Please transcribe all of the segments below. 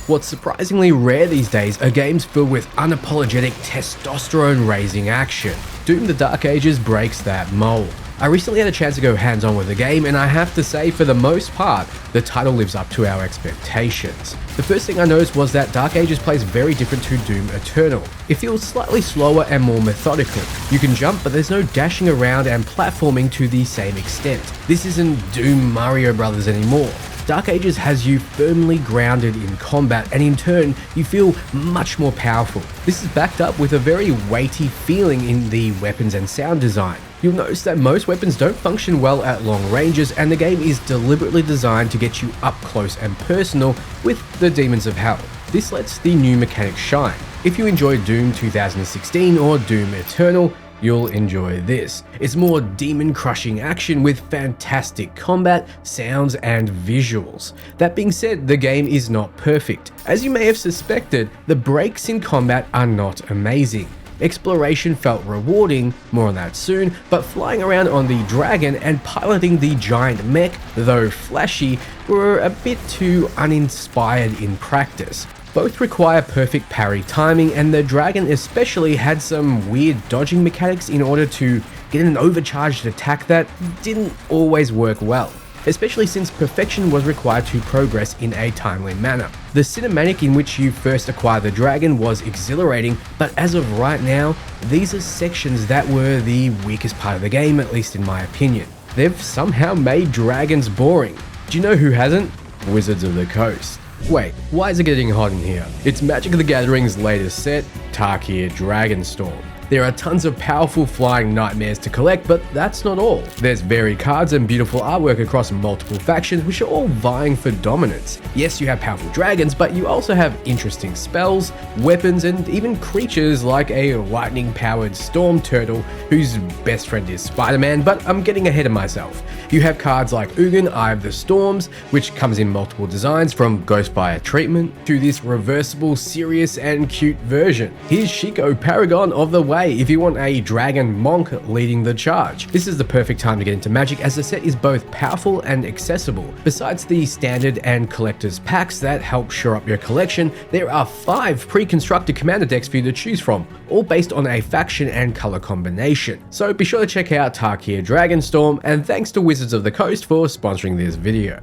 What's surprisingly rare these days are games filled with unapologetic testosterone-raising action. Doom: The Dark Ages breaks that mold. I recently had a chance to go hands-on with the game, and I have to say, for the most part, the title lives up to our expectations. The first thing I noticed was that Dark Ages plays very different to Doom Eternal. It feels slightly slower and more methodical. You can jump, but there's no dashing around and platforming to the same extent. This isn't Doom Mario Brothers anymore. Dark Ages has you firmly grounded in combat, and in turn, you feel much more powerful. This is backed up with a very weighty feeling in the weapons and sound design. You'll notice that most weapons don't function well at long ranges, and the game is deliberately designed to get you up close and personal with the demons of hell. This lets the new mechanics shine. If you enjoyed Doom 2016 or Doom Eternal, you'll enjoy this. It's more demon-crushing action with fantastic combat, sounds, and visuals. That being said, the game is not perfect. As you may have suspected, the breaks in combat are not amazing. Exploration felt rewarding, more on that soon, but flying around on the dragon and piloting the giant mech, though flashy, were a bit too uninspired in practice. Both require perfect parry timing, and the dragon especially had some weird dodging mechanics in order to get an overcharged attack that didn't always work well, especially since perfection was required to progress in a timely manner. The cinematic in which you first acquire the dragon was exhilarating, but as of right now, these are sections that were the weakest part of the game, at least in my opinion. They've somehow made dragons boring. Do you know who hasn't? Wizards of the Coast. Wait, why is it getting hot in here? It's Magic the Gathering's latest set, Tarkir Dragonstorm. There are tons of powerful flying nightmares to collect, but that's not all. There's varied cards and beautiful artwork across multiple factions, which are all vying for dominance. Yes, you have powerful dragons, but you also have interesting spells, weapons, and even creatures like a lightning-powered storm turtle whose best friend is Spider-Man, but I'm getting ahead of myself. You have cards like Ugin, Eye of the Storms, which comes in multiple designs from Ghostfire Treatment to this reversible, serious, and cute version. Here's Shiko, Paragon of the Way, if you want a dragon monk leading the charge. This is the perfect time to get into Magic, as the set is both powerful and accessible. Besides the standard and collector's packs that help shore up your collection, there are 5 pre-constructed commander decks for you to choose from, all based on a faction and color combination. So be sure to check out Tarkir Dragonstorm, and thanks to Wizards of the Coast for sponsoring this video.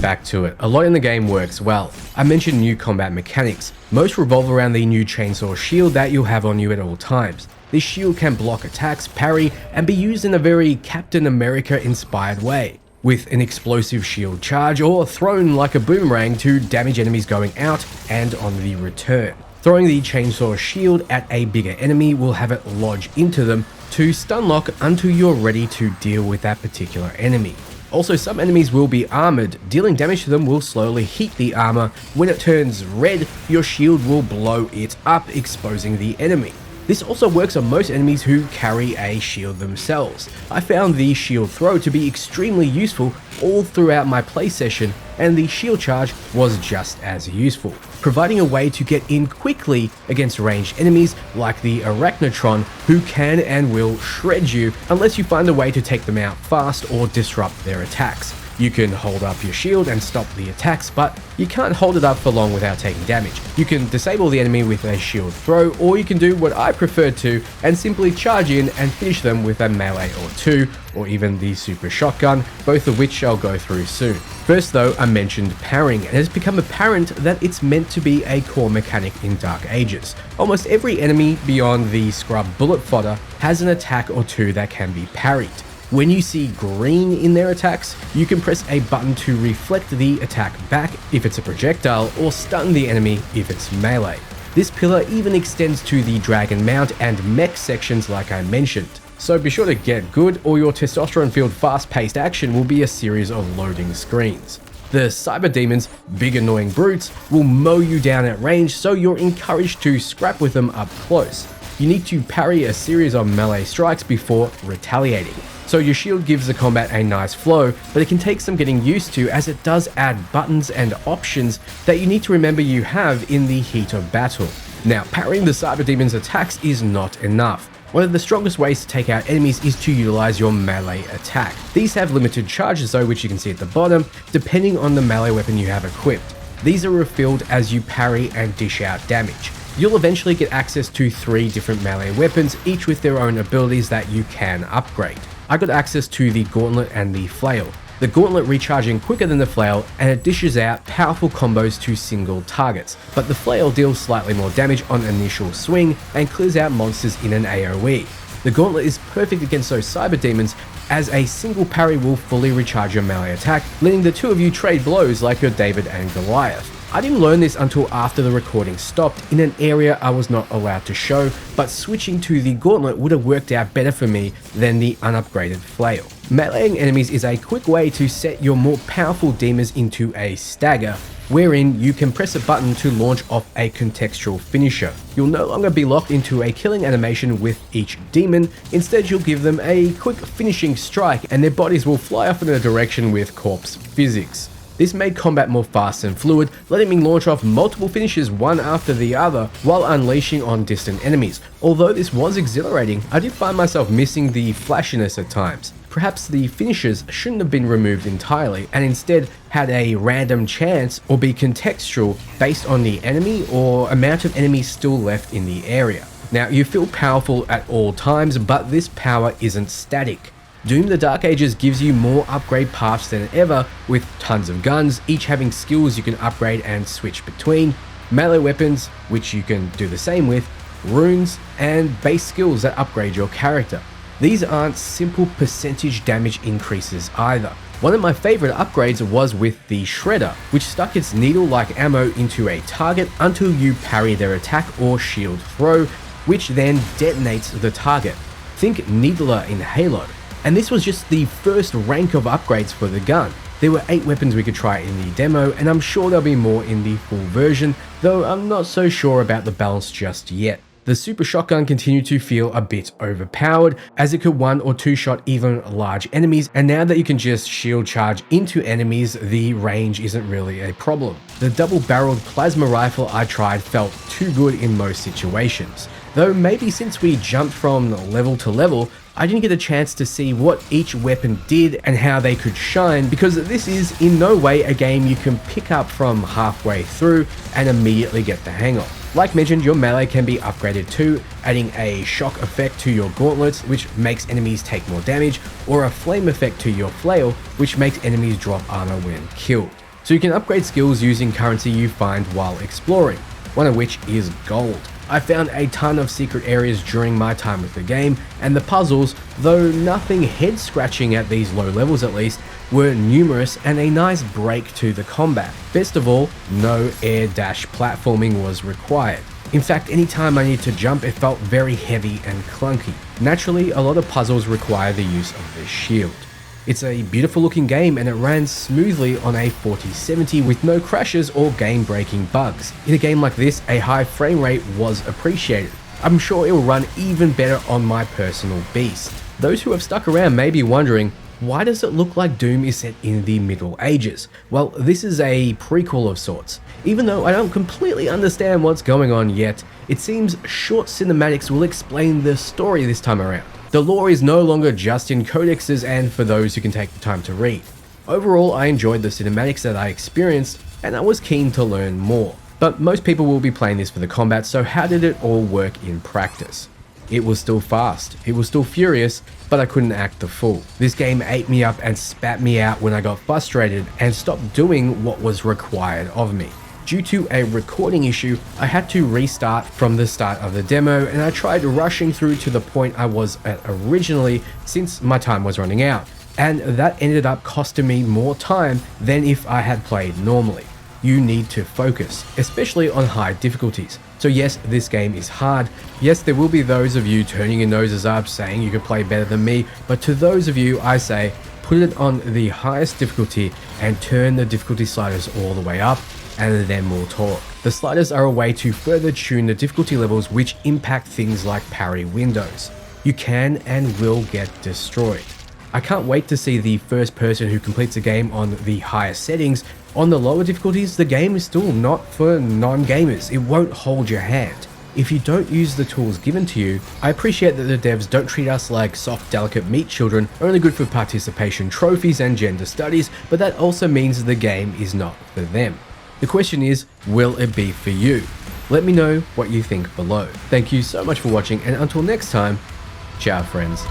Back to it, a lot in the game works well. I mentioned new combat mechanics. Most revolve around the new chainsaw shield that you'll have on you at all times. This shield can block attacks, parry, and be used in a very Captain America inspired way, with an explosive shield charge or thrown like a boomerang to damage enemies going out and on the return. Throwing the chainsaw shield at a bigger enemy will have it lodge into them to stun lock until you're ready to deal with that particular enemy. Also, some enemies will be armored. Dealing damage to them will slowly heat the armor. When it turns red, your shield will blow it up, exposing the enemy. This also works on most enemies who carry a shield themselves. I found the shield throw to be extremely useful all throughout my play session, and the shield charge was just as useful, providing a way to get in quickly against ranged enemies like the Arachnotron, who can and will shred you unless you find a way to take them out fast or disrupt their attacks. You can hold up your shield and stop the attacks, but you can't hold it up for long without taking damage. You can disable the enemy with a shield throw, or you can do what I prefer to and simply charge in and finish them with a melee or 2, or even the super shotgun, both of which I'll go through soon. First though, I mentioned parrying, and it has become apparent that it's meant to be a core mechanic in Dark Ages. Almost every enemy beyond the scrub bullet fodder has an attack or 2 that can be parried. When you see green in their attacks, you can press a button to reflect the attack back if it's a projectile, or stun the enemy if it's melee. This pillar even extends to the dragon mount and mech sections like I mentioned. So be sure to get good, or your testosterone-filled fast-paced action will be a series of loading screens. The cyber demons, big annoying brutes, will mow you down at range, so you're encouraged to scrap with them up close. You need to parry a series of melee strikes before retaliating. So your shield gives the combat a nice flow, but it can take some getting used to, as it does add buttons and options that you need to remember you have in the heat of battle. Now, parrying the cyber demon's attacks is not enough. One of the strongest ways to take out enemies is to utilize your melee attack. These have limited charges though, which you can see at the bottom, depending on the melee weapon you have equipped. These are refilled as you parry and dish out damage. You'll eventually get access to 3 different melee weapons, each with their own abilities that you can upgrade. I got access to the Gauntlet and the Flail. The Gauntlet recharging quicker than the Flail, and it dishes out powerful combos to single targets, but the Flail deals slightly more damage on initial swing and clears out monsters in an AoE. The Gauntlet is perfect against those cyber demons, as a single parry will fully recharge your melee attack, letting the two of you trade blows like your David and Goliath. I didn't learn this until after the recording stopped in an area I was not allowed to show, but switching to the Gauntlet would have worked out better for me than the unupgraded Flail. Meleeing enemies is a quick way to set your more powerful demons into a stagger, wherein you can press a button to launch off a contextual finisher. You'll no longer be locked into a killing animation with each demon, instead you'll give them a quick finishing strike and their bodies will fly off in a direction with corpse physics. This made combat more fast and fluid, letting me launch off multiple finishes one after the other while unleashing on distant enemies. Although this was exhilarating, I did find myself missing the flashiness at times. Perhaps the finishers shouldn't have been removed entirely and instead had a random chance or be contextual based on the enemy or amount of enemies still left in the area. Now, you feel powerful at all times, but this power isn't static. Doom the Dark Ages gives you more upgrade paths than ever, with tons of guns, each having skills you can upgrade and switch between, melee weapons, which you can do the same with, runes, and base skills that upgrade your character. These aren't simple percentage damage increases either. One of my favorite upgrades was with the Shredder, which stuck its needle-like ammo into a target until you parry their attack or shield throw, which then detonates the target. Think Needler in Halo. And this was just the first rank of upgrades for the gun. There were 8 weapons we could try in the demo, and I'm sure there'll be more in the full version, though I'm not so sure about the balance just yet. The Super Shotgun continued to feel a bit overpowered, as it could 1 or 2 shot even large enemies, and now that you can just shield charge into enemies, the range isn't really a problem. The double-barreled plasma rifle I tried felt too good in most situations, though maybe since we jumped from level to level, I didn't get a chance to see what each weapon did and how they could shine, because this is in no way a game you can pick up from halfway through and immediately get the hang of. Like mentioned, your melee can be upgraded too, adding a shock effect to your gauntlets, which makes enemies take more damage, or a flame effect to your flail, which makes enemies drop armor when killed. So you can upgrade skills using currency you find while exploring, one of which is gold. I found a ton of secret areas during my time with the game, and the puzzles, though nothing head-scratching at these low levels at least, were numerous and a nice break to the combat. Best of all, no air dash platforming was required. In fact, anytime I needed to jump, it felt very heavy and clunky. Naturally, a lot of puzzles require the use of the shield. It's a beautiful looking game and it ran smoothly on a 4070 with no crashes or game-breaking bugs. In a game like this, a high frame rate was appreciated. I'm sure it will run even better on my personal beast. Those who have stuck around may be wondering, why does it look like Doom is set in the Middle Ages? Well, this is a prequel of sorts. Even though I don't completely understand what's going on yet, it seems short cinematics will explain the story this time around. The lore is no longer just in codexes and for those who can take the time to read. Overall, I enjoyed the cinematics that I experienced, and I was keen to learn more. But most people will be playing this for the combat, so how did it all work in practice? It was still fast, it was still furious, but I couldn't act the fool. This game ate me up and spat me out when I got frustrated and stopped doing what was required of me. Due to a recording issue, I had to restart from the start of the demo, and I tried rushing through to the point I was at originally since my time was running out, and that ended up costing me more time than if I had played normally. You need to focus, especially on high difficulties. So yes, this game is hard. Yes, there will be those of you turning your noses up saying you can play better than me, but to those of you I say, put it on the highest difficulty and turn the difficulty sliders all the way up, and then we'll talk. The sliders are a way to further tune the difficulty levels which impact things like parry windows. You can and will get destroyed. I can't wait to see the first person who completes a game on the higher settings. On the lower difficulties, the game is still not for non-gamers. It won't hold your hand. If you don't use the tools given to you, I appreciate that the devs don't treat us like soft, delicate meat children, only good for participation trophies and gender studies, but that also means the game is not for them. The question is, will it be for you? Let me know what you think below. Thank you so much for watching, and until next time, ciao friends.